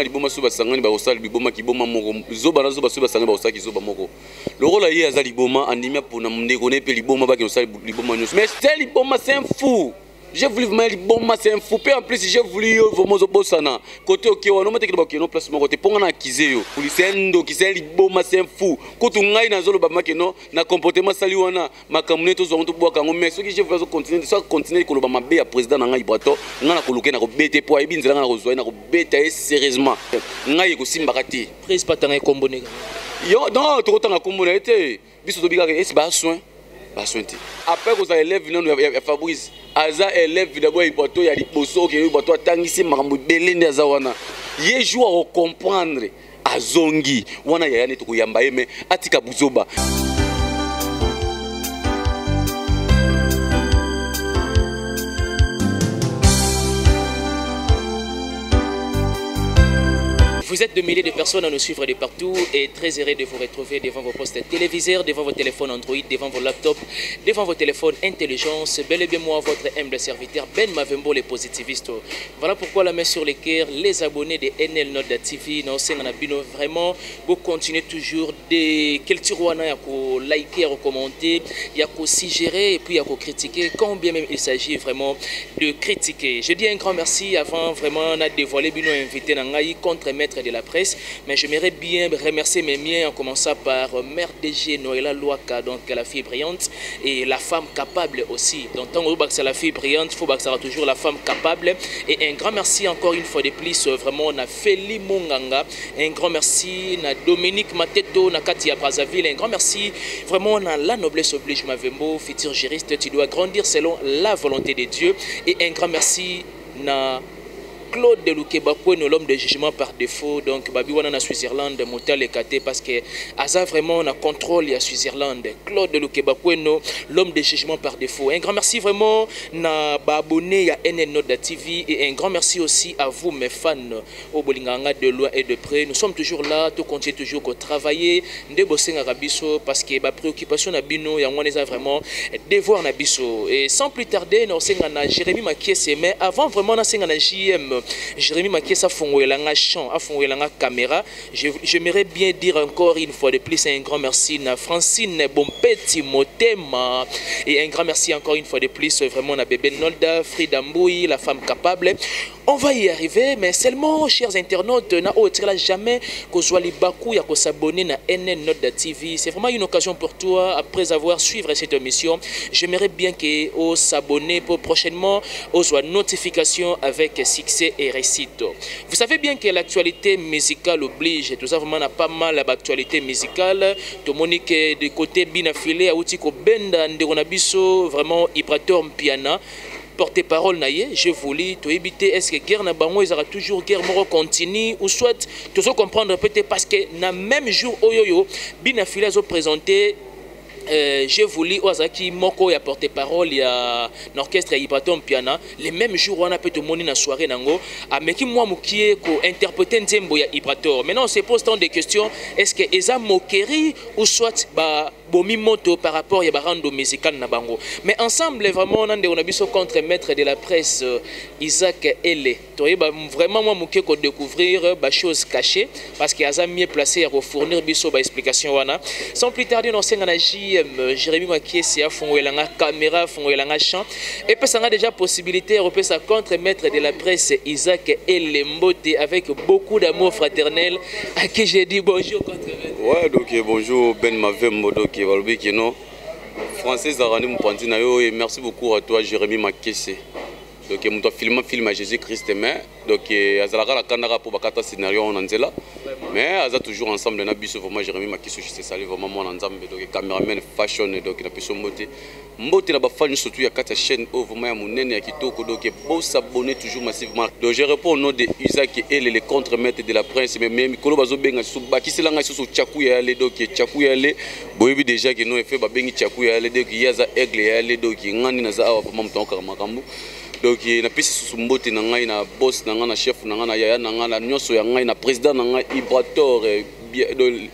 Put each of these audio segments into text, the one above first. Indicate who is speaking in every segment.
Speaker 1: liboma na liboma so basangani ba osala liboma kiboma moko zoba na zoba so basangani ba osala kizoba moko lokola ye aza liboma andimia pona ndeko ne pe liboma ba ke osala liboma nyos mais c'est liboma c'est un fou. J'ai voulu vraiment liboma c'est un fou. En plus j'ai voulu vraiment zobosana côté OK wana mate ke ba ke no place mo côté ponga na kizeyo pulisendo kisel liboma c'est un fou kutu ngai na zolo ba make no na comportement sali wana makamune to zo to boka ngo mais ce que je veux continuer ko ba mabe ya président na ngai Ibrato ngana ko luke na ko bete po ayi binzela na ko zo na ko beta sérieusement ngai ko simba kati
Speaker 2: prise patanga kombo nega
Speaker 1: yo non to kotanga kombo na été biso to bika es ba soin. Après que vous avez élève ya Fabrice aza élève d'abord Ibrato ya liboso ke Ibrato atangisi makambo belende azawana ye joua au comprendre azongi wana ya ne to kuyamba yeme atika buzoba.
Speaker 2: Vous êtes de milliers de personnes à nous suivre de partout et très heureux de vous retrouver devant vos postes téléviseurs, devant vos téléphones Android, devant vos laptops, devant vos téléphones intelligence. Bel et bien moi, votre humble serviteur Ben Mavembo, les positivistes. Voilà pourquoi la main sur les cœurs, les abonnés de NL Nord TV, vraiment, vous continuez toujours de quel tiroana, à liker, à commenter, à suggérer et puis à critiquer, quand bien même il s'agit vraiment de critiquer. Je dis un grand merci avant vraiment de dévoiler Bino invité Nangaï contre maître de la presse, mais j'aimerais bien remercier mes miens en commençant par Mère DG Noëlla Louaka, donc la fille brillante et la femme capable aussi. Donc tant que c'est la fille brillante, il faut que ça soit toujours la femme capable. Et un grand merci encore une fois de plus vraiment à Feli Monganga, un grand merci à Dominique Mateto, à Katia Brazzaville, un grand merci vraiment à la noblesse oblige Mavembo, futur juriste, tu dois grandir selon la volonté de Dieu. Et un grand merci à Claude de Lukebakweno, l'homme de jugement par défaut, donc Babi wana na Switzerland, Motel et Kate, parce que Aza vraiment na contrôle à Switzerland. Claude de Lukebakweno, l'homme de jugement par défaut. Un grand merci vraiment na abonné à NL Nord TV et un grand merci aussi à vous mes fans au Bolinganga de loin et de près. Nous sommes toujours là, tout continue toujours à travailler, de bosser à biso parce que ma préoccupation na bino ya ngwana vraiment devoir na biso. Et sans plus tarder, nous sommes na Jérémy Makiese, mais avant vraiment na senga na JM Jérémy Makiesa Fongwelanga chant, a Fongwelanga caméra. J'aimerais bien dire encore une fois de plus un grand merci à Francine Bompeti Motema et un grand merci encore une fois de plus vraiment à Bébé Nolda, Frida Mboui, la femme capable. On va y arriver, mais seulement, chers internautes, na jamais que soit les Bakou ya s'abonner na NL Nord TV. C'est vraiment une occasion pour toi après avoir suivi cette émission. J'aimerais bien que vous s'abonnez pour prochainement aux notifications avec succès et réussite. Vous savez bien que l'actualité musicale oblige. Tout ça vraiment a pas mal d'actualité musicale. Tout le monde est de côté bien affilé à Outiko Benda Nderonabiso vraiment Ibrato Mpiana. Porte-parole naïe, je voulais te éviter est-ce que guerre na bango ils aura toujours guerre moro continue ou soit tout ça comprendre peut-être parce que na même jour oyoyo bien affilé à présenter j'ai voulu Ozaki Moko ya porte-parole ya l'orchestre Ibrato Mpiana les mêmes jours on a peut te moni na soirée nango a meki moi mukie ko interpréter nzembo ya Ibrato. Maintenant on se pose tant de questions, est-ce que eza moquerie ou soit ba bomi moto par rapport ya barando musical na bango. Mais ensemble vraiment on a biso contre maître de la presse Isaac Ele. Toyeba vraiment moi mukie ko découvrir ba choses cachées parce que aza mieux placé à fournir biso ba explication wana. Sans plus tarder on s'engage Jérémy Makiese a Fongwelanga caméra, Fongwelanga chant. Et puis ça a déjà possibilité de sa contre maître de la presse Isaac Elembote avec beaucoup d'amour fraternel à qui j'ai dit bonjour contre maître.
Speaker 1: Ouais donc bonjour Ben Mavembo donc Valbi qui non français Zarani Mpantina yo et merci beaucoup à toi Jérémy Makiese. Donc mon film à Jésus-Christ mais donc azalaka la kanaka pour bakata scénario en anzela mais aza toujours ensemble na biso vraiment Jérémy Makiese je sais saluer vraiment mon ensemble donc cameraman fashion donc na biso mbote na ba fan surtout ya kata chaîne vraiment ya munene ya kitoko donc beau s'abonner toujours massivement. Donc je réponds au nom de Isaac et les contre-maîtres de la presse mais même kolo bazo benga su bakisela nga so chaku ya le donc chaku ya le boyebi déjà que non fait ba bengi chaku ya le donc yaza aigle ya le donc ngani na za awa vraiment mtonka makambu. Donc na pisi susumbote na ngai na boss na ngai na chef na ngai na yaya na ngai na nyoso ya ngai na président na ngai Ibrator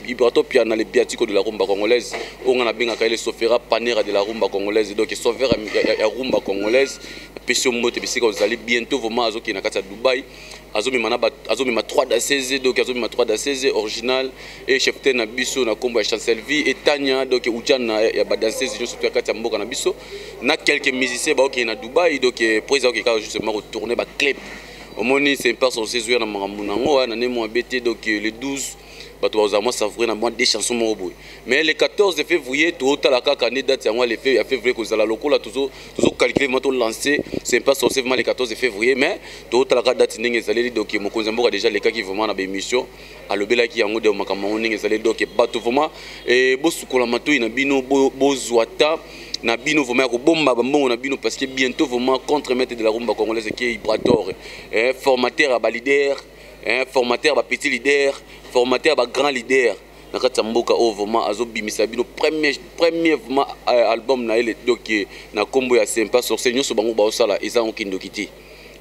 Speaker 1: Ibratop Piana les biatico de la rumba congolaise. On a bien le Sofera Panera de la rumba congolaise. Donc Sofera la rumba congolaise. Pession mote bisika vous allez bientôt vraiment azo qui na kata Dubaï. Azo ma 3 da 16 donc azo ma 3 da 16 original et cheftain na biso na kombo ya Chancelvi et Tanya donc Ujana ya ba danseuse jo surtout kata mboka na biso. Na quelques musiciens ba qui na Dubaï donc président qui justement retourner ba clip. Au moins c'est pas son séjour na Marambo na nemo abété donc le 12 moi savourer na des chansons mobo mais le 14 février tout la année date yango le février que la lokola toujours calculer moto lancer c'est pas forcément le 14 février mais tout la date ndenge ezali donc mokonzi mboka déjà les cas qui vraiment na émission alobela ki yango de makambo ndenge ezali donc bato vraiment et bosukola matoi na bino bozwata na bino vraiment ko bomba bambongo na bino parce que bientôt vraiment contre-maître de la rumba congolaise qui est Ibrator formateur à leader formateur à petit leader formateur à grand leader na kata mboka o vraiment azobimisa bino premier vraiment album na ele donc na kombo ya sympa sur seigneur so bango ba osala eza okindo kiti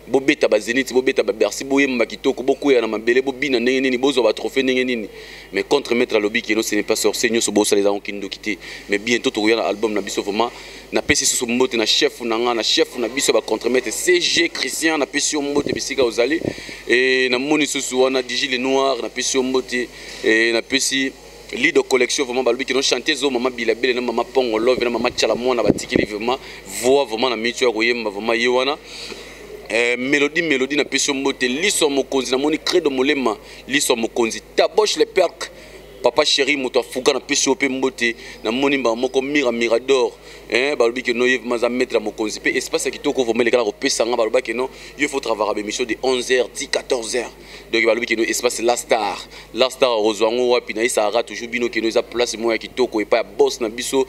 Speaker 1: bobeta ba Zénith bobeta ba Bercy boyemba kitoko beaucoup ya na mabele bobina ndenge nini bozo ba trophée ndenge nini mais contre maître lobby qui no ce n'est pas sur seigneur so bosala eza okindo kiti mais bientôt to na album na biso vraiment na pesi so mbote na chef na biso ba contre maître CG Christian na pesi mbote bisika ozali et na moni so wana Digile Noir na pesi mbote et na pesi leader collection vraiment balbi qui non chanter zo mama bilabele na mama pongo love na mama chala mona batikili vraiment voix vraiment na mitu ya koyemba vraiment yewana mélodie na pesi mbote liso mokonzi na moni credo molema liso mokonzi taboche le perk papa chéri moto afuga na pesi ope mbote na moni ba moko mirador balobi que no yev maza mettre la mokonzi pe espace kitoko vraiment les gars ko pesa nga balobi que non il faut travailler à émission de 11h 10 14h donc balobi que no espace la star rozwango wapi na isa toujours bino que no za place moya kitoko et pas boss na biso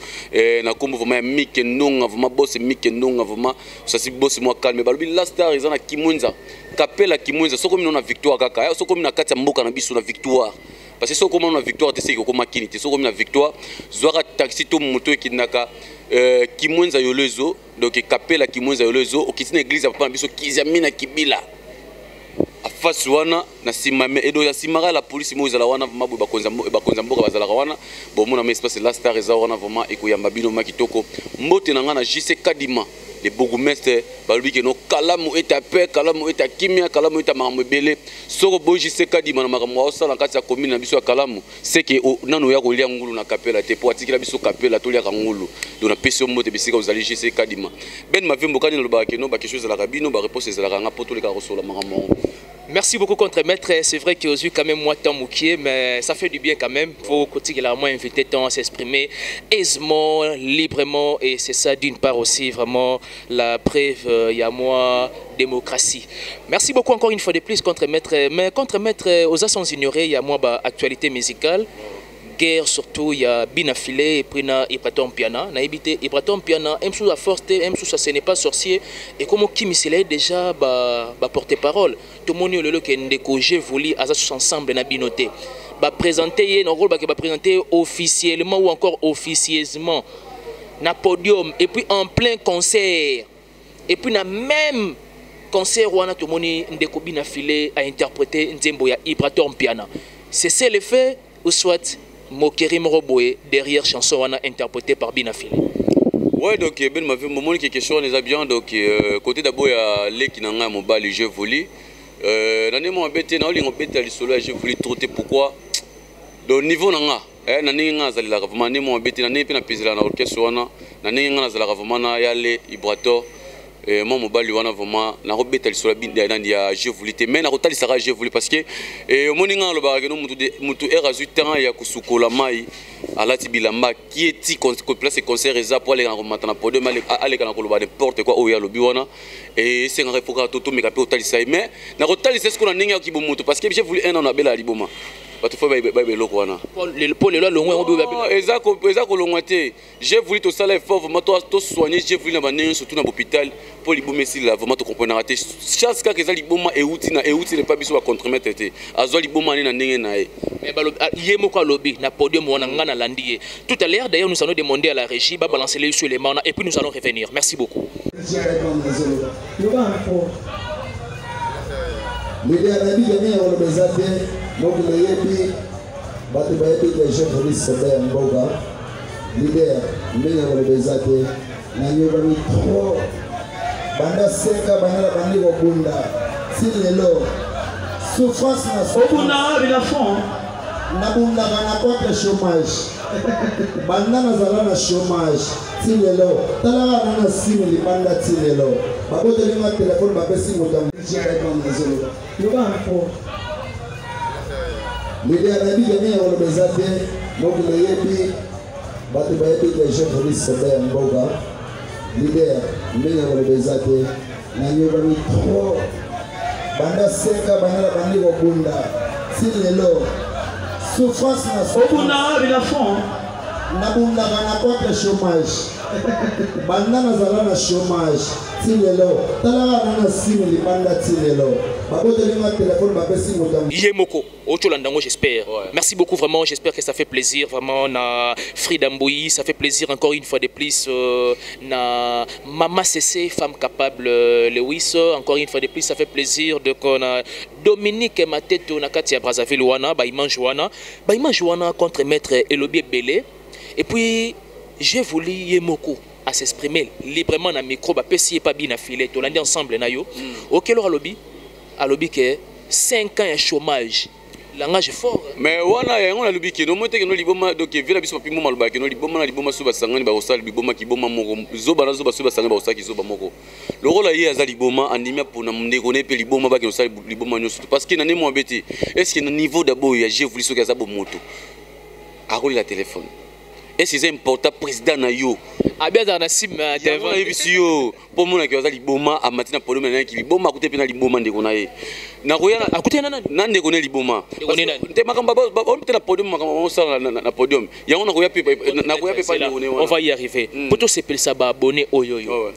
Speaker 1: na kombo vraiment Mike Ndonga vraiment boss Mike Ndonga vraiment ça c'est boss moi calme balobi la star ils na Kimunza kapela Kimunza soko mino na victoire kaka soko mino na kati mboka na biso na victoire parce que soko mino na victoire te c'est ko makini te soko mino na victoire zwara taxi to moto qui naka Kimunza yolezo donc kapela Kimunza yolezo okiti na église papa biso kizamina kibila afasi wana na simame edo ya simara la police mo ezala wana mabu bakonza mboka bazala wana bon mona mais espace la star eza wana vraiment ekoyamba bino makitoko mbote na nga na JC Kadima les bourgmestres balobi que no kalamu eta pe kalamu eta kimia kalamu eta makambo belé soko bo JC Kadima na makambo osala kati ya commune na biso ya kalamu c'est que nanu ya kolia ngulu na kapela te po atikila biso kapela to lia ngulu do na peso mbote bisika ozali JC Kadima ben mavimbo kani lo ba que no ba quelque chose la rabino ba réponse ezala nga poto le ka rosola makambo.
Speaker 2: Merci beaucoup contre-maître. C'est vrai qu'il y a eu quand même moi tant moukier, mais ça fait du bien quand même. Il faut particulièrement inviter tant à s'exprimer aisément, librement. Et c'est ça d'une part aussi vraiment la preuve, il y a moi, démocratie. Merci beaucoup encore une fois de plus contre-maître. Mais contre-maître, aux sans ignorer, il y a moi, actualité musicale. Guerre surtout il y a binafilé et puis na Ibraton Piana na habité Ibraton Piana même sous la force même sous ça ce n'est pas sorcier et comme qui misélait déjà porter parole tout le monde le que ndeko j'ai voulu à ça ensemble na binoté ba présenter non rôle ba présenter officiellement ou encore officieusement na podium et puis en plein concert et puis na même concert où on a tout le monde ndeko binafilé à interpréter nzembo ya Ibraton Piana c'est le fait ou soit Mokeri Moroboé derrière chanson wana interprétée par Binafile.
Speaker 1: Ouais donc ben ma vie moment quelque chose les a bien donc côté d'abord il y a les qui n'ont pas mobile jeu volley nani mo bête na olingo bête ali solo jeu volley trotter pourquoi donc niveau nanga nani nga zali la vraiment nani mo bête nani pe na pizela na orchestre wana nani nga zali la vraiment na yale Ibrato moi mobile wana vraiment na robeta lisolo binda na ya jeu voulait mais na rotali sera jeu voulait parce que moninga lo ba no mutu erazu temps ya kusukola mai alati bilamba qui est ko place concert eza pour aller en matana pour demain aller kana ko lo ba n'importe quoi o ya lobi wana et c'est un refoka toto mais kapé otali sai mais na rotali c'est ce qu'on a ninga ki bomutu parce que j'ai voulu un an na bela liboma bato fo ba loko wana
Speaker 2: pour le longwe on doit
Speaker 1: ezako longwate j'ai voulu to sala effort vraiment to soigner j'ai voulu na banen surtout na l'hôpital pour libomesi la vraiment to comprendre raté chance ka ke za liboma euti ne pas biso ba contre-mettre te azwa liboma na ndenge na e
Speaker 2: mais yé moko lobby na podium wana ngana landier tout à l'heure d'ailleurs nous allons demander à la régie ba balancer les sur les mains et puis nous allons revenir merci beaucoup
Speaker 3: bato bayebi ke Jean Félix Sebert Mboga leader ndenge kolobeza te nayokami trop banda seka banala bandi kobunda si lelo souffrance na
Speaker 4: obunda bila fond
Speaker 3: nabundaka na contre chômage banda nazala na chômage ti lelo talaka na sime libanda ti lelo babotelinga telefone bapesi moto amizolo yoba mpo leader nayebi ke ndenge kolobeza te mokili yebi bato bayebi ke Jean Félix Sebert Mboga leader ndenge kolobeza te nayokami trop banda seka banala bandi kobunda si lelo souffrance na
Speaker 4: obunda bila fond
Speaker 3: nabundaka na contre chômage banda nazala na chômage ti lelo talaka na sime libanda ti lelo babotelinga telefone bapesi moto
Speaker 2: Yemoko, Ocholandango, j'espère. Ouais. Merci beaucoup, vraiment. J'espère que ça fait plaisir. Vraiment, na Frida Mbouyi, ça fait plaisir encore une fois de plus. Na Mama CC, femme capable, Lewis, encore une fois de plus, ça fait plaisir. Donc, on a Dominique Mateto, Nakatia Brazzaville, Wana, Baïman Joana contre Maître Elobi Belé. Et puis, j'ai voulu Yemoko à s'exprimer librement dans le micro, si pas bien affilé, on l'a dit ensemble, nayo. Ok, alors, alobi que 5 ans de chômage. Langage fort.
Speaker 1: Mais wana yango na lobi ke no mote ke no liboma donc vila biso papi moma loba ke no liboma na liboma so basangani ba osala liboma ki boma moko zoba na zoba so basangani ba osala ki zoba moko. Le rôle ayi aza liboma andimia pour na ndeko ne pe liboma ba ke osala liboma nyoso parce que na nemo abeti est-ce que na niveau d'abord ya j'ai voulu so ke za bo moto. Aroli la téléphone. Est-ce que c'est important président na yo
Speaker 2: abia dans la sim
Speaker 1: téléphone na yo pour mona ke ozali liboma amatina polo na ki liboma akuté pe na liboma ndeko na ye na koyana
Speaker 2: akuté na
Speaker 1: ndeko na liboma te makamba on peut na podium makamba on sala na podium yango na koya pe pa
Speaker 2: on va y arriver pour tous ces personnes abonnés oyoyo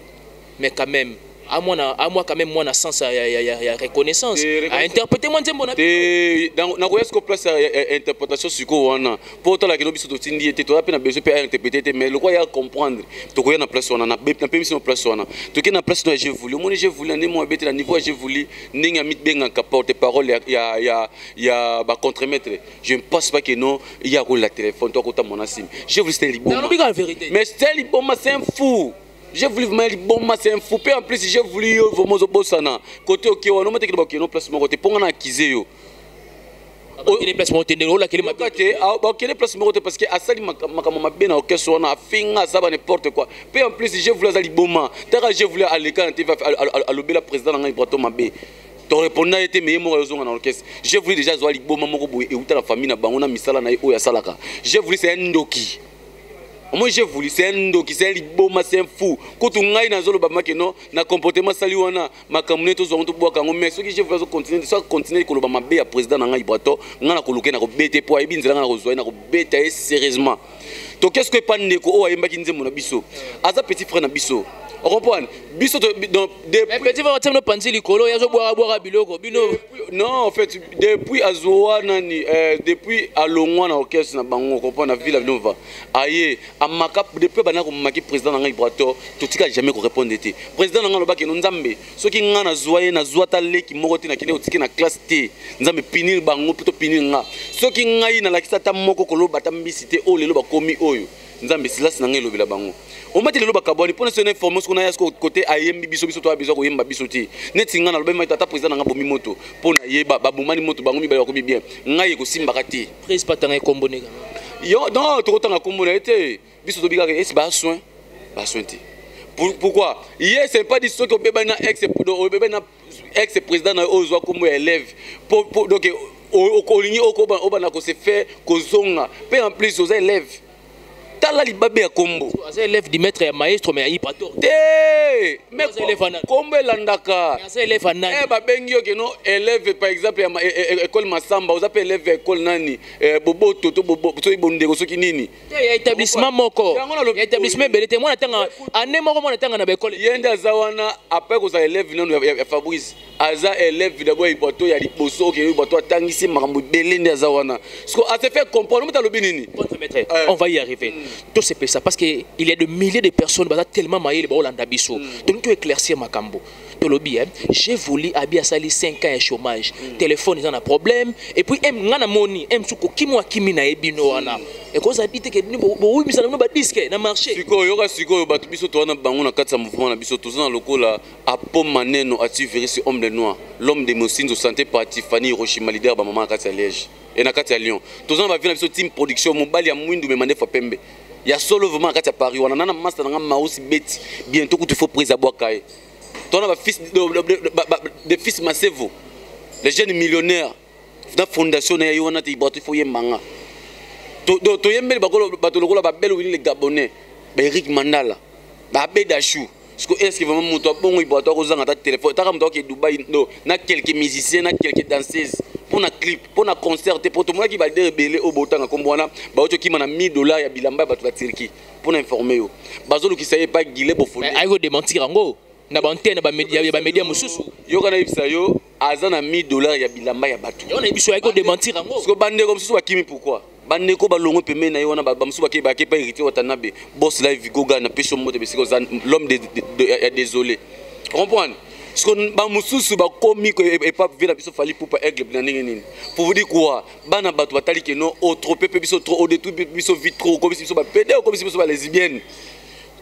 Speaker 2: mais quand même à moi quand même moi na sens ya reconnaissance à interpréter moi nzembo na
Speaker 1: na ko est-ce place interprétation siko wana pour toi la kino biso to tindi était to na besoin peut interpréter mais le quoi ya comprendre to ko ya na place wana na permission place wana to ke na place no j'ai voulu moi j'ai voulu ne moi bête na niveau j'ai voulu ninga mit benga ka porte parole ya ba contremaître je ne pense pas que non il y a la téléphone to ko ta mon asim j'ai voulu c'était liboma mais c'était liboma c'est un fou. J'ai voulu vraiment bon c'est un fou. En plus j'ai voulu vraiment bosana côté OK on m'a dit que non place mon côté pour on acquiser yo.
Speaker 2: Il est place mon côté là qu'il m'a
Speaker 1: dit OK les place mon côté parce que asali makama bena OK so na finga ça va n'importe quoi. Puis en plus j'ai voulu azali boma. Tara j'ai voulu aller quand tu vas à l'obéla président nga Ibrato Mabé. Ton répondant était meilleur mo raison dans l'orchestre. J'ai voulu déjà zo ali boma moko boye et outa la famille na bango na misala na o ya salaka. J'ai voulu c'est un ndoki. Moi j'ai voulu c'est un ndoki c'est liboma c'est un fou quand on ngai na zolo ba makeno na comportement sali wana makamune to zo to boka ngo mais ce que je veux continuer ko loba mabe ya président na ngai Ibrato ngana ko luke na ko bete po ayi binzela na ko zo na ko beta sérieusement to qu'est-ce que pas ndeko o ayemba ki nzembo na biso aza petit frère na biso on comprend biso donc
Speaker 2: depuis petit frère tellement panzi likolo ya zo boira biloko bino
Speaker 1: non en fait depuis azoa nani depuis alongwa na orchestre na bango comprend na ville nova aye amaka depuis bana ko maki président na ngai Ibrato to tika jamais ko répondre té président na ngai loba ke nzambe soki nga na zoye na zwata leki moko tina kine otiki na classe T nzambe pinir bango plutôt pinir nga soki ngai na lakisa ta moko ko loba ta mbisité o lelo ba komi oyo nzambe silasi na ngai lobela bango on m'a dit le bakaboni pour nous information qu'on a yasko côté ayembi biso biso to abiso ko yemba biso ti neti nga na lobe mai tata président nga bomi moto pour na yeba babumani moto bango mi ba ko bien ngai ko simba kati
Speaker 2: prise patanga kombone
Speaker 1: yo non to kotanga kombone été biso to bigaka est ba soin ti pourquoi hier c'est pas dit ce que beba na ex président na ozwa comme élève pour donc au ligné au bana ko se fait ko zonga pe en plus aux élèves tala libabe ya kombo
Speaker 2: az élève du maître ya maestro mais ayi pato
Speaker 1: té mais kombo landaka
Speaker 2: az élève nani
Speaker 1: ba bengi yo ke no élève par exemple ya école Masamba vous appelez élève école nani boboto to bobo to ibonde ko soki nini
Speaker 2: ya établissement moko ya établissement belete moi natanga année moko moi natanga na ba école
Speaker 1: yende azawana après ko za élève nano ya Fabrice aza élève d'abord ipoto ya liboso ke ipoto atangisi makambo belende azawana parce que a se fait comprendre meta lobi nini
Speaker 2: on va y arriver. Tout c'est ça parce qu'il y a de milliers de personnes qui sont tellement maillées les Hollanda biso. Donc tu éclaircir Makambo. lobby, j'ai voulu habiller sali 5 ans de chômage. Téléphone, ils ont un problème. Et puis, ngana moni, souko kimo akimi na ebino wana. Et quand ça dit que oui, mais ça n'a pas disque, na marché.
Speaker 1: Siko yoga siko batu biso to wana bango na katsa mouvement na biso to na lokola apo maneno ati verisi homme de noir, l'homme de Mosinzo santé par Tiffany Hiroshima leader ba maman katsa Liège. Et na katsa Lyon. To na ba vina biso team production mobali ya mwindu me mandefa pembe. Ya solo vraiment katsa Paris wana na master na mausi beti bientôt que tu faut prise à boakaye. To na ba fils de fils Masevo. Les jeunes millionnaires dans fondation na yona te ibatu fo yemanga. To yembeli bato lokola ba belle wili les Gabonais. Ba Eric Mandala. Ba Bedachou. Est-ce que vraiment moto bongo ibatu ko zanga ta téléphone. Ta moto ke Dubaï no na quelques musiciens na quelques danseuses pour na clip, pour na concert pour tout monde qui va rebelle au botanga comme wana ba oto ki mana $1000 ya bilamba bato la Turquie pour informer yo. Bazolo ki saye pas Guilé Bofondé.
Speaker 2: Ay go démentir ango. Na ba antenne ba média mususu.
Speaker 1: Yo kana ibisa yo azana $1000 ya bilamba ya bato.
Speaker 2: Yo na biso ay go démentir ango.
Speaker 1: Parce que bande comme susu bakimi pourquoi? Bande ko balongo peme na yo wana ba musu ba pas hérité watanabe. Boss live goga na peso moto be l'homme désolé. Comprendre? Parce que ba mususu ba komi ko e pas vela biso fali pour pas aigle na nini. Pour vous dire quoi? Bana bato batali ke non au trop peu biso trop au détour biso vite trop comme biso ba pédé comme biso ba lesbienne.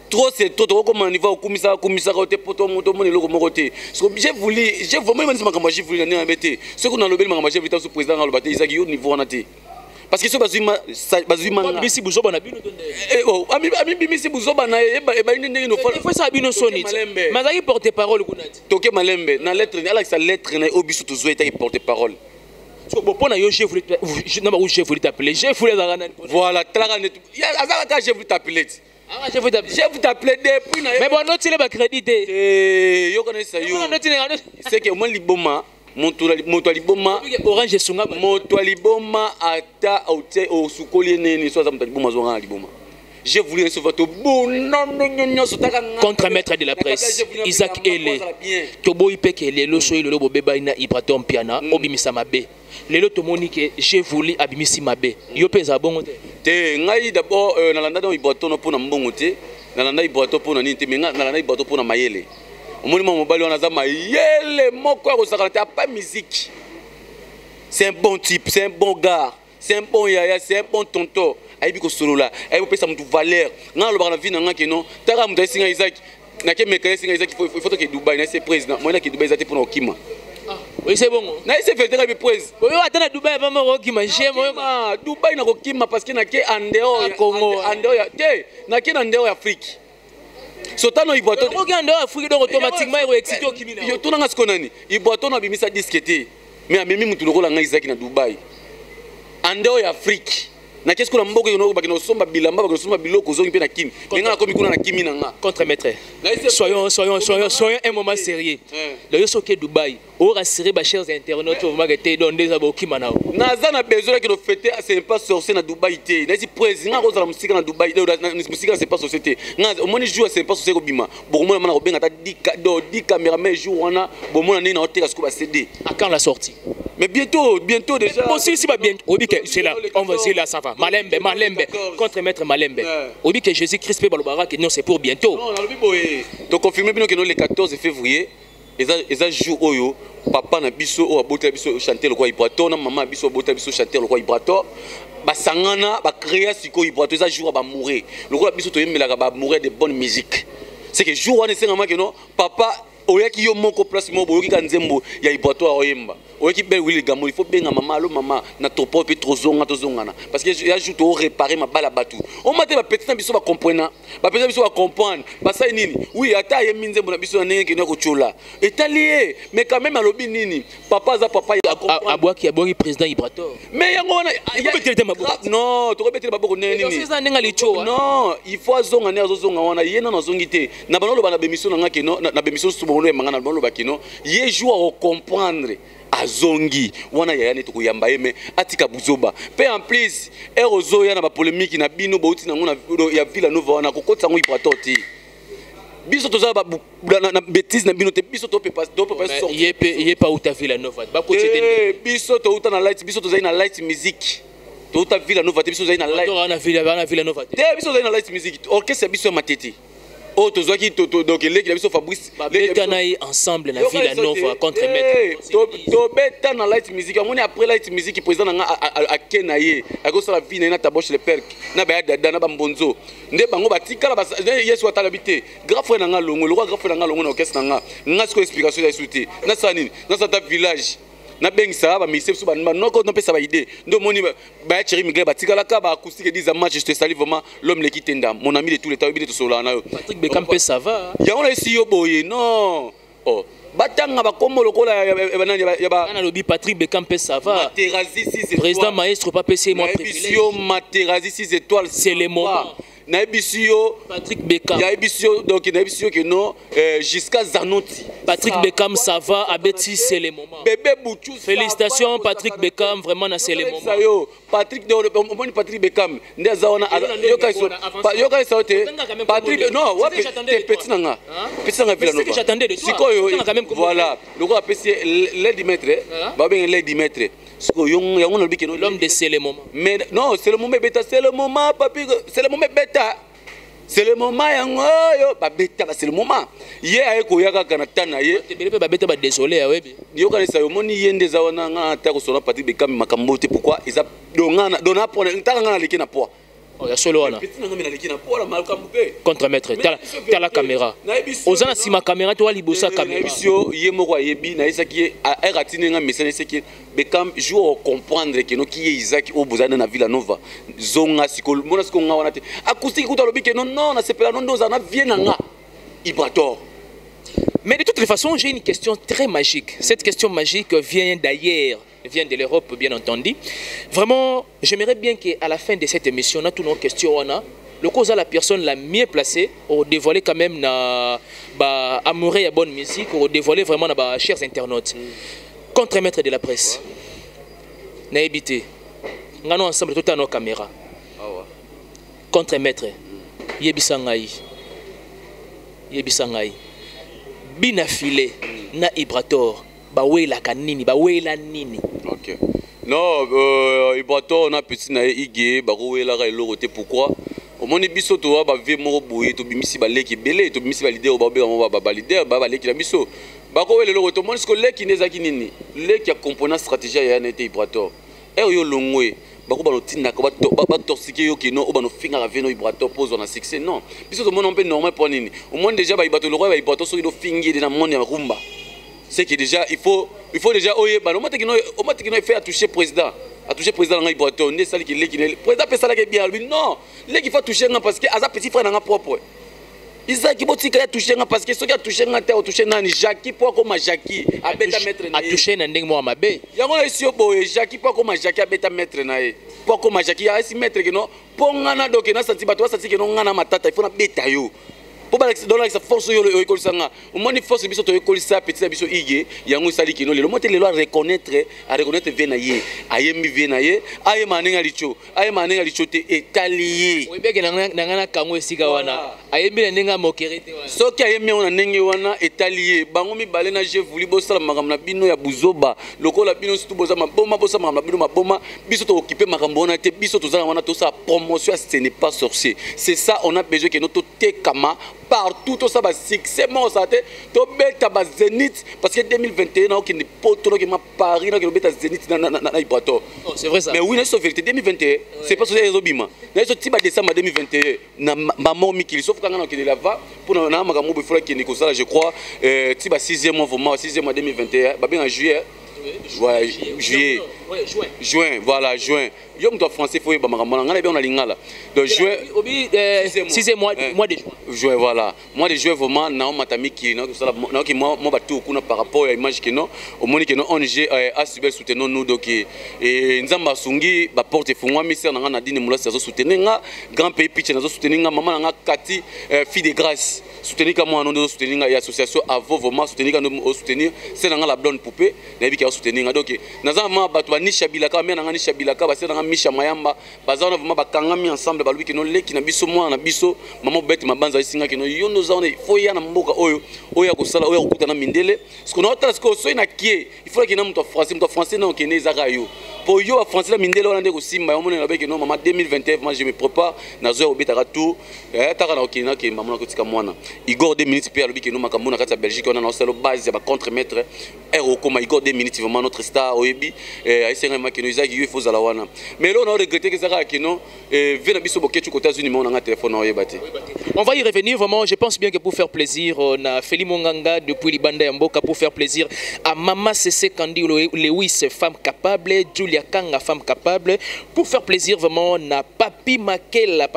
Speaker 1: Trop c'est trop comme on y va au commissaire côté poto moto mon eloko moko te. J'ai vraiment dit makambo j'ai voulu na embêter. Ce qu'on a lobé makambo j'ai invité sous président na lobaté Isaac yo niveau na te. Parce que ce bazima
Speaker 2: bisi buzoba na bino tonde.
Speaker 1: Oh ami bisi buzoba na e ba ndenge no
Speaker 2: faut ça bino sonit. Mazaki porte parole kunati.
Speaker 1: Toke malembe na lettre ala sa lettre na obiso to zo eta porte parole.
Speaker 2: So bon pour na yo chef je voulais t'appeler. Je voulais la
Speaker 1: voilà tala net. Ya azaka je voulais t'appeler.
Speaker 2: Ah je vous
Speaker 1: t'appeler depuis na.
Speaker 2: Mais bon non tu le crédité.
Speaker 1: Yo connais ça yo. C'est que moi liboma moto aliboma
Speaker 2: orange sunga
Speaker 1: moto aliboma ata au sukoli nene so za moto aliboma zo ngana liboma. J'ai voulu recevoir tout bon
Speaker 2: contre-maître de la presse Isaac Ele Tobo Ipeke lelo so lelo bobeba ina Ibraton Piana obimisa mabe lelo tomoni ke j'ai voulu abimisi mabe yo peza bongo
Speaker 1: te ngai d'abord nalanda do Ibraton pona mbongo te nalanda Ibraton pona nini te menga nalanda Ibraton pona mayele omoni mobali wana za mayele moko ya kosakana te pas musique. C'est un bon type, c'est un bon gars, c'est un bon yaya, c'est un bon tonton. Aibi ko solo la aibi pesa mutu valeur nga lo bana vina nga keno taka mutu singa Isaac na ke mekale singa Isaac il faut que Dubaï na c'est président moi na ke Dubaï zate pour okima
Speaker 2: oui c'est bon
Speaker 1: na c'est fait que président
Speaker 2: oui atana Dubaï pas mo okima j'aime
Speaker 1: moi Dubaï na okima parce que na ke andeo ya Congo andeo ya te na ke andeo ya Afrique sotano iboto
Speaker 2: ko ke andeo ya Afrique donc automatiquement il excité okimi na
Speaker 1: yo tuna nga sikonani iboto na bimisa disquete mais amemi mutu lokola nga Isaac na Dubaï andeo ya Afrique. Na qu'est-ce que l'amboko yono bakino somba bilamba bakino somba biloko zongi pe na kimi menga na komi kuna na kimi nanga
Speaker 2: contre-maître soyons un moment sérieux le yo soke Dubaï o rassurer ba chers internautes au moment que te don des aboki manao
Speaker 1: naza na besoin que no fêter c'est pas sorcier na Dubaï te na si président ko za musika na Dubaï na musika c'est pas société nga au moins jour c'est pas société ko bima bokomona mana ko benga ta 10 caméraman jour wana bomona nini na hôtel ko ba CD
Speaker 2: à quand la sortie
Speaker 1: mais bientôt déjà
Speaker 2: possible si pas bien obi que c'est là on va dire là ça va Malembe contre-maître Malembe obi que Jésus-Christ pe balobara que non c'est pour bientôt
Speaker 1: non lobi boye donc confirmer bino que le 14 février eza jour oyo papa na biso o abota biso chanter le quoi Ibraton na maman biso abota biso chanter le quoi Ibraton ba sangana ba créer siko Ibraton eza jour ba mourir le quoi biso to yemelaka ba mourir de bonne musique c'est que jour wana c'est vraiment que non papa oyaki yo moko place mo boyoki ka nzembo ya Ibraton oyemba oyaki bel wili gambo il faut benga mama allo mama na topo pe tozonga tozongana parce que ya jour to réparer ma bala batu on mate ba petit na biso ba comprendre ba petit biso ba comprendre ba sai nini oui ata ye minzembo na biso na ndenge ke ko chola etalié mais quand même alobi nini papa za papa ya
Speaker 2: abwaki président Ibraton
Speaker 1: mais yango wana non to ko betele baboko nini non il faut zonga ne azonga wana yena na zongi te na banolo bana bemission na ngake no na bemission subono mangana banolo bakino ye jour à comprendre azongi wana yayane to kuyamba yeme atika buzoba pe en plus erozo ya na ba polémique na bino bauti na ngona ya Villa Nova wana kokotsa ngo Ibraton ti biso toza ba na bêtise na bino te biso to pe pas
Speaker 2: sortir yé pas uta Villa Nova ba ko
Speaker 1: tete biso to uta na light biso to za na light music to uta Villa Nova te biso za na light
Speaker 2: na Villa Nova
Speaker 1: te biso za na light music orchestre biso matete Oh, tu vois qui donc l'équipe de Fabrice.
Speaker 2: Babetanaï ensemble la ville à Nova contre Maître.
Speaker 1: Tobeta na light music. On est après light music président à Kenaye. À cause de la vie na taboche le perk. Na ba dada na bambonzo. Nde bango batika la bas. Yesu atalabité. Grand frère na longo. Le roi grand frère na longo na orchestre na. Nga sko explication ya souté. Na sanini. Na sata village. Na bengisa ba misé sous ba noko na pesa ba idée. Ndo moni ba chéri migré batika la ka ba acoustique 10 match. Je te salue vraiment l'homme le kitenda. Mon ami de tous les temps il est solo na yo.
Speaker 2: Patrick Bekam ça va.
Speaker 1: Ya on a ici yo boye non. Oh. Batanga ba kombo lokola ya ba
Speaker 2: na lobi Patrick Bekam ça va.
Speaker 1: Materazzi 6 étoiles.
Speaker 2: Président maestro pas PC moi privilège.
Speaker 1: Materazzi 6 étoiles.
Speaker 2: C'est le moment.
Speaker 1: Na ebisio
Speaker 2: Patrick Bekam.
Speaker 1: Ya ebisio donc na ebisio que non jusqu'à Zanotti.
Speaker 2: Patrick Bekam ça va à Betty c'est le moment.
Speaker 1: Bébé Bouchou.
Speaker 2: Félicitations Patrick Bekam vraiment na c'est le moment.
Speaker 1: Patrick on Patrick Bekam ndazaona yoka sauté. Patrick non ouais petit nanga. Petit nanga villa nova.
Speaker 2: J'attendais de toi.
Speaker 1: Sikoyo voilà. Le gars apprécié l'aide maître. Ba ben l'aide maître.
Speaker 2: L'homme de c'est le moment.
Speaker 1: Mais non, c'est le moment bêta, c'est le moment papi, c'est le moment bêta. C'est le moment yango yo ba bêta, c'est le moment. Yé ayeko yaka kanatana yé.
Speaker 2: Te ba bêta ba désolé ya webi.
Speaker 1: Yo kanisa yo moni yende zawana nga ta ko sona Patrick Bekam makambo te pourquoi ils a dona pour ntanga na leki na poa.
Speaker 2: Oh ya solo wana.
Speaker 1: Petit nga na leki na poa la makambo pe.
Speaker 2: Contre maître, t'as la caméra. Ozana si ma caméra toi libosa caméra.
Speaker 1: Ebisio yé moko yebi na isaki a ratine nga message c'est Bekam joue comprendre que no qui est Isaac au bozana na Villa Nova zonga sikol mona siko nga wana te acoustique kuta lobi que non na sepela non dozana viena nga Ibrator.
Speaker 2: Mais de toutes les façons, j'ai une question très magique. Cette question magique vient d'ailleurs, vient de l'Europe bien entendu. Vraiment, j'aimerais bien qu'à la fin de cette émission, on a toutes nos questions, le cause à la personne la mieux placée pour dévoiler quand même na ba amoureux et bonne musique, pour dévoiler vraiment na ba chers internautes. Contre-maître de la presse. Na habité. Ngano ensemble tout à nos caméras. Contre-maître. Yebisangai. Yebisangai. Bina filé na Ibrator. Ba wela kanini, ba wela nini.
Speaker 1: OK. Non, Ibrator na petit na igé, ba wela ka eloko te pourquoi? Au moni biso to ba ve mo boye to bimisi ba leki belé to bimisi ba leader ba leader ba leki la biso. Bako wele lo to moni sko leki nezaki nini? Leki ya component stratégie ya na été Ibrator. Yo longwe. Bako ba lotinda ko ba toxiquer yo kino o ba no finga ka veno Ibrator pose on a succès non. Biso to moni on peut normal pour nini? Au moni déjà ba Ibrator le roi ba Ibrator so do fingi de na monde ya rumba. C'est que déjà il faut déjà oye ba no matiki no fait à toucher président. A toucher président nga Ibrator ne sali ki leki président peut sala ke bien lui non. Leki faut toucher nga parce que aza petit frère nga propre. Isaac Botika a touché parce que ceux qui a touché nga a touché nani Jackie pour comme Jackie a beta mettre na.
Speaker 2: A touché na ndenge mo mabe.
Speaker 1: Yango na sio boye Jackie pour comme Jackie a beta mettre na e. Pour comme Jackie a si mettre que non ponga na donc na senti bato senti que non nga na matata il faut na beta yo. Pour ba dans la force yo ekolisa au moins force biso to ekolisa petit biso ige yango sali kino le mote le reconnaître venaye ayemi venaye aye manenga licho te etalié
Speaker 2: oyebeke nangana kango esika wana ayemi na nenga mokerete wana
Speaker 1: soki ayemi na nenge wana etalié bango mibale na je voulu bosala makambo na bino ya buzoba lokola bino surtout boza maboma bosa makambo na bino maboma biso to occuper makambo na te biso to zala wana to sa promotion ce n'est pas sorcier c'est ça on a besoin que notre tekama partout tout ça va succès moi ça to beta ba Zénith parce que 2021 na okindi poto na ma Paris na beta Zénith na Ibrator.
Speaker 2: C'est vrai ça.
Speaker 1: Mais oui, c'est vérité 2021 c'est pas sur les obima. Na so tiba décembre 2021 na maman Mikili sauf quand on a là-bas pour na makambo il faut que ni ça je crois tiba 6e mois vraiment 6e mois 2021 ba bien en juillet. Ouais, juillet. Juin, voilà, juin. Yo mto français faut ba makambo ngana bien on a lingala. Donc juin
Speaker 2: 6e mois de juin.
Speaker 1: Juin voilà. Mois de juin vraiment na matami ki na ça na ki moi batu kuna par rapport à image que non au moni que non ONG a subir soutenir nous donc et nzamba sungi ba porte fungwa misère na dine mula ça soutenir nga grand pays pitch na soutenir nga maman nga Kati fille de grâce. soutenir comme moi non soutenir l'association avant vraiment soutenir comme soutenir c'est dans la blonde poupée na bi ka soutenir donc nazama bato ba nisha bilaka mais na nisha bilaka ba c'est dans misha mayamba bazana vraiment ba kangami ensemble ba lui ki no leki na biso moi na biso maman bête mabanza isinga ki no yono zone faut ya na mboka oyo oya ko sala oya ko kutana mindele ce qu'on a parce que so ina kie il faut que na mto français non ki ne zaka yo pour yo français la mindele on ande ko simba on na beki no maman 2021 moi je me prépare na zo obitaka tout taka na okina ki maman ko tika mwana Igor 2 minutes per lobiki no makambo na kati ya Belgique on a lancé le base ba contre maître ero koma Igor 2 minutes vraiment notre star oyebi aisenga makino izaki yo faut zala wana mais là on a regretté que zaka kino vena biso boketu ko États-Unis mais on a un téléphone oyebati.
Speaker 2: On va y revenir vraiment, je pense bien que pour faire plaisir on a Feli Monganga depuis Libanda Mboka pour faire plaisir à Mama CC Candy Lewis femme capable, Julia Kanga femme capable pour faire plaisir vraiment na Papi Makela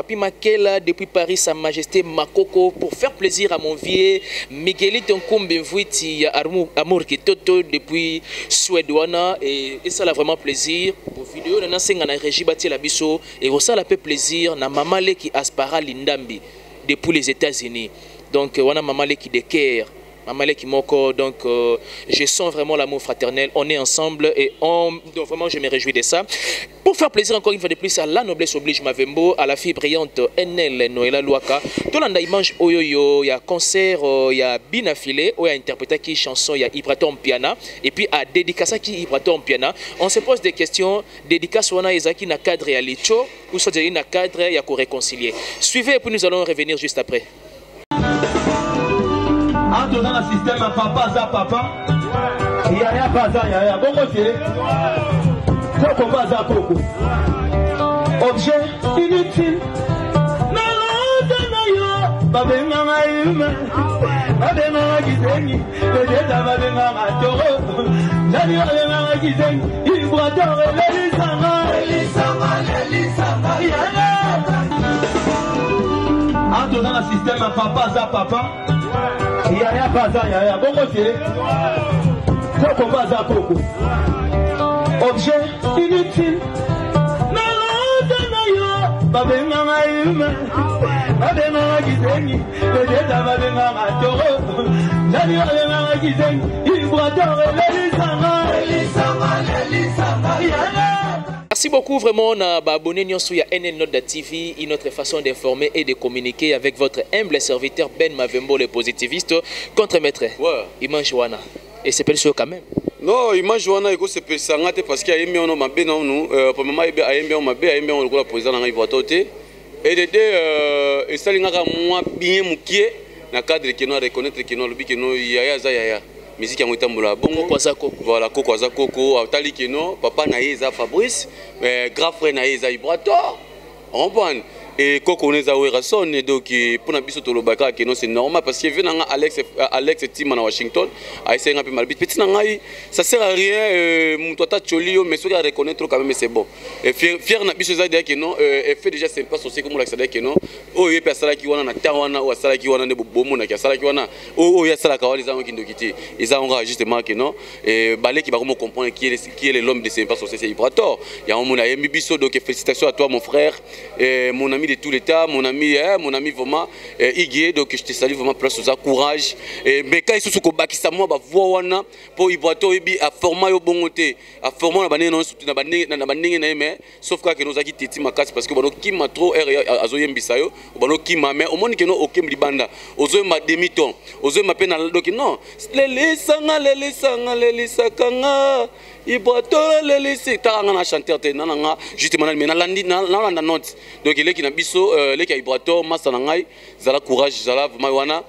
Speaker 2: depuis Paris Sa Majesté Makoko pour faire plaisir à mon vieux Miguelito Nkumbe Mvuiti Amour Kitoto depuis Suédoana et ça a vraiment plaisir pour vidéo na senga na régie bati la biso et ça la fait plaisir na Mama Leki Aspara Lindambi depuis les États-Unis donc on a Mama Leki de Caire Mama Leki Moko donc je sens vraiment l'amour fraternel on est ensemble et donc vraiment je me réjouis de ça pour faire plaisir encore une fois de plus à la noblesse oblige Mavembo à la fille brillante NL Noëlla Luaka tolanda image oyoyo il y a concert il y a Binafilé il y a interprété qui chanson il y a Ibraton Piana et puis à dédicace qui Ibraton Piana on se pose des questions dédicace wana ezaki na cadre ya licho ou soit na cadre ya ko réconcilier suivez et puis nous allons revenir juste après.
Speaker 4: Entre dans le système à papa, ça papa. Yaya, baza, yaya. Bon, c'est. Coco, baza, coco. Objet inutile. Entre dans le système à papa, ça papa. Yaya baza yaya bongo c'est coco baza coco objet inutile na yo babenga maima babenga gizengi lejeta babenga matoro nani babenga gizengi ibrador lelisanga yaya.
Speaker 2: Merci beaucoup vraiment on a abonné sur NL Noda TV, une autre façon d'informer et de communiquer avec votre humble serviteur Ben Mavembo le positiviste contre-maître.
Speaker 1: Ouais.
Speaker 2: Image wana. Et c'est pas le quand même.
Speaker 1: Non, image wana iko se pesa ngate parce qu'il y a mis on mabe na nous pour maman ibe ayembe on mabe ayembe on le président na ivoire toté et de et salinga moi bien mukie na cadre qui nous reconnaître qui nous lobi qui nous yaya za yaya. Musique en Outamboula. Bon, voilà, Coco Koko, Tali Keno, papa Naïza Fabrice, grand frère Naïza Ibrator. On prend. Et Coco Nezaouera son, donc pour la biso Tolobaka, c'est normal parce que vient Alex Tim à Washington, a essayé un peu mal. Petit Nangaï, ça sert à rien, mon toita Cholio, mais ce qu'il reconnaître quand même, c'est bon. Et fier na biso Zadia que non, et fait déjà sympa aussi comme l'accès que non. Oh, il y a personne qui wana na tawana ou asala qui wana ne bomo na kasala qui wana. Oh, il y a ça la kawali za qui ndokiti. Ils ont justement que non. Et balé qui va comment comprendre qui est l'homme de sympa société Ibrator. Il y a un mon ami biso donc félicitations à toi mon frère et mon ami de tout l'état, mon ami vraiment Igé, donc je te salue vraiment plus aux courage. Mais quand ils sont au baki ça moi bah voilà pour Ibrator ibi à format au bon côté, à format la banane non na banane na mais sauf que nous a quitté ma casse parce que bon qui m'a trop azoyem bisayo, bon qui m'a mais au monde que non aucun libanda, ozo ma demi-ton, ozo ma peine donc non, les sakanga Ibrator les taranga na chanteur te nananga justement mais na landi na note donc il est qui na biso les qui Ibrator masa na ngai zala courage zala vraiment wana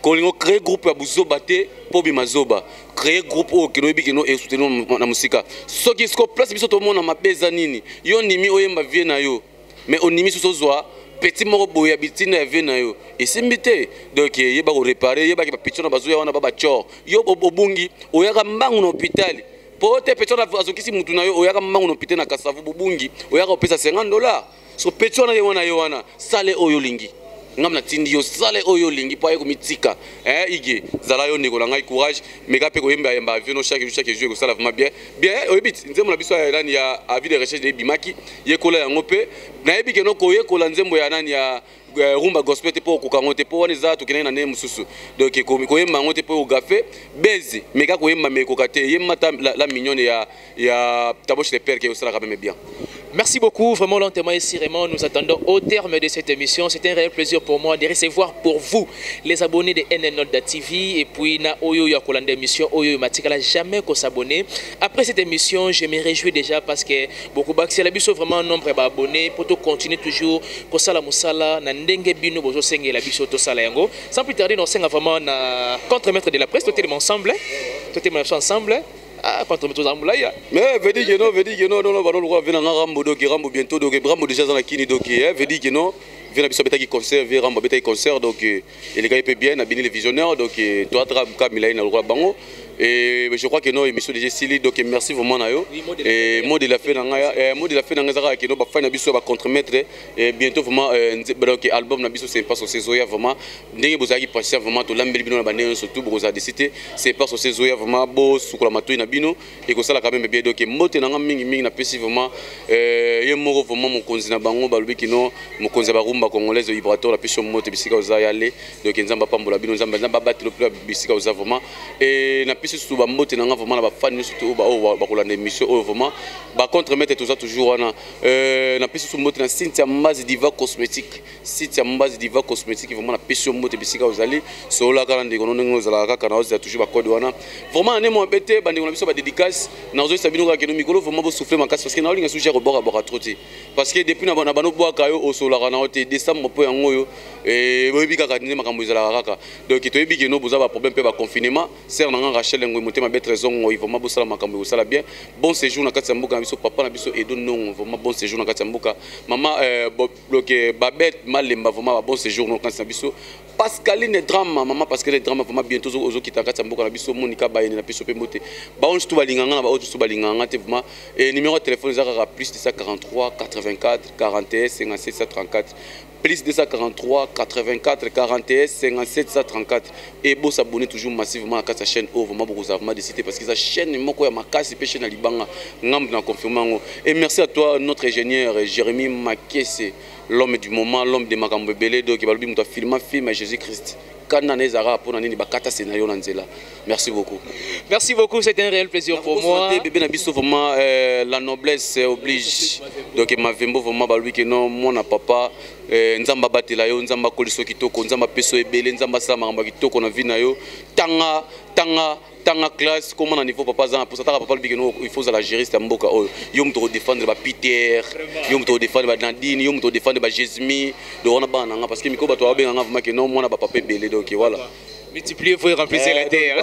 Speaker 1: kolingo créer groupe ya buzoba te po bimazoba créer groupe o kino bi kino et soutenir na musika soki sko place biso to mona mabeza nini yo nimi oyemba vie na yo mais onimi so zwa petit moko boya bitina vie na yo esimbite donc yeba ko réparer yeba ki ba pitcho na bazoya wana baba chor yo obungi oyaka mbangu na hôpital pote petro na azokisi mutu na yo oyaka mbangu no pite na kasavu bubungi oyaka opesa $50 so petro na yo wana sale oyo lingi ngam na tindi yo sale oyo lingi po ayeko mitika ige zala yo ndeko na ngai courage meka pe ko yemba yemba avion chaque jour ko sala vraiment bien oyebit nzembo na biso ya nani ya avis de recherche de bimaki yekola yango pe na yebi ke no ko yekola nzembo ya nani ya rumba gospel te po kokango te po wana za tokene na ne mususu donc ko yemba ngo te po gafe bezi meka ko yemba meko kate yemma la mignonne ya taboche de père qui sala quand même bien.
Speaker 2: Merci beaucoup, vraiment lentement ici Raymond, nous attendons au terme de cette émission. C'est un réel plaisir pour moi de recevoir pour vous les abonnés de NN Nolda TV et puis na Oyo Yakolanda émission Oyo Matikala jamais qu'on s'abonner. Après cette émission, je me réjouis déjà parce que beaucoup d'accès la biso vraiment nombre d'abonnés pour tout continuer toujours ko sala musala na ndenge bino bozo senge la biso to sala yango. Sans plus tarder, nous senga vraiment na contre-maître de la presse totalement ensemble. Totalement ensemble. Contre tous les
Speaker 1: mais veut dire que non non non non venir Rambo donc Rambo bientôt donc Rambo déjà dans la kini donc veut dire que non vient biso beta qui concert vient Rambo beta qui concert donc et les gars peut bien na bini les visionnaires donc toi tra Kamila na roi bango et je crois que non émission déjà stylé donc merci vraiment na yo et mot de la fin na ngazaka que no ba fin na biso ba contre-maître et bientôt vraiment donc album na biso c'est pas sur Zoya vraiment ndenge bozaki passer vraiment to lambeli bino na bane surtout boza décider c'est pas sur Zoya vraiment bo sukula matoi na bino et ko sala quand même bien donc mote na mingi na pesi vraiment ye moko vraiment mon konzi na bango ba lobi kino mon konzi ba rumba congolaise vibratoire la pesi mote bisika oza yale donc nzamba pambola bino nzamba battre le plus bisika oza vraiment et na surtout ba mbote nanga vraiment ba fan surtout ba kolanda émission vraiment ba contre-maître tout ça toujours na pesi surtout mbote na Cynthia Mbazi Diva Cosmétique vraiment na pesi mbote bisika ozali sola kala ndeko ndenge ozala kaka na oza toujours ba code wana vraiment ne mo bete ba ndeko na biso ba dédicace na ozo sabino ka keno mikolo vraiment bo souffler makasi parce que na olinga sujet rebora bora trop te parce que depuis na bano boaka yo osola kana ote décembre po yango yo et boyebi kaka ndenge makambo ezala kaka donc to yebi ke no boza ba problème pe ba confinement ser na nga lengo motema betrezon vraiment bosala makambo bosala bien bon séjour na kati ya mboka na biso papa na biso edo non vraiment bon séjour na kati ya mboka mama bloqué babette malemba vraiment bon séjour na kati ya biso Pascaline drame maman Pascaline drame vraiment bientôt ozo kita kati ya mboka na biso monika bayene na biso pe mbote ba on tout balinganga na ba auto balinganga te vraiment et numéro de téléphone zaka plus 243 84 41 57 134 plus 243 84 41 57 134 et beau s'abonner toujours massivement à sa chaîne au vraiment beaucoup de citer parce que sa chaîne moko ya makasi pe chaîne na libanga ngam na confirmant et merci à toi notre ingénieur Jérémy Makesse l'homme du moment l'homme de makambo belé donc il va lui montrer film Jésus-Christ merci beaucoup.
Speaker 2: Merci beaucoup, c'est un réel plaisir pour moi.
Speaker 1: Vraiment, la noblesse oblige. Donc ma vembo vraiment balui que non mon papa nzamba batela yo nzamba koliso kitoko nzamba peso ebele nzamba sama ngamba kitoko na vie na yo tanga classe comment na niveau papa za pour ça papa le no il faut la gérer cette mboka yo mto défendre ba Peter yo mto défendre ba Nadine yo mto défendre ba Jesmi de wana bana parce que miko bato abenga ngava que non mona ba papa belé donc voilà.
Speaker 2: Multipliez, vous remplissez la terre.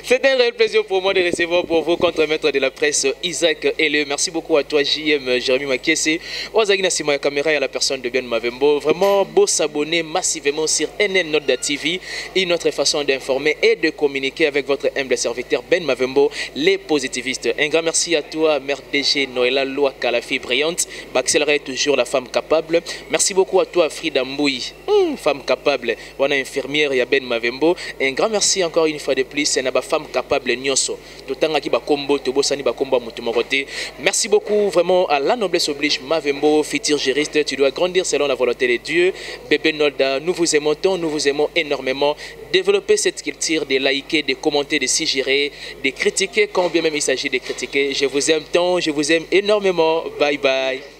Speaker 2: C'est un réel plaisir pour moi de recevoir pour vous contre-maître de la presse Isaac Elé. Merci beaucoup à toi JM Jérémy Makesse, aux Agnasima et caméra et à la personne de Ben Mavembo. Vraiment beau s'abonner massivement sur NN Nolda TV, une autre façon d'informer et de communiquer avec votre humble serviteur Ben Mavembo, les positivistes. Un grand merci à toi, Mère DG Noëlla Louaka, la fille brillante, accélérer toujours la femme capable. Merci beaucoup à toi, Frida Mbouy, femme capable. On a infirmière ya Ben Mavembo. Un grand merci encore une fois de plus. C'est une femme capable nyonso. Totanga ki ba kombo to bosani ba kombo mutumorote. Merci beaucoup vraiment à la noblesse oblige Mavembo, futur juriste. Tu dois grandir selon la volonté de Dieu. Bébé Nolda, nous vous aimons tant, nous vous aimons énormément. Développez cette culture de liker, de commenter, de suggérer, de critiquer quand bien même il s'agit de critiquer. Je vous aime tant, je vous aime énormément. Bye bye.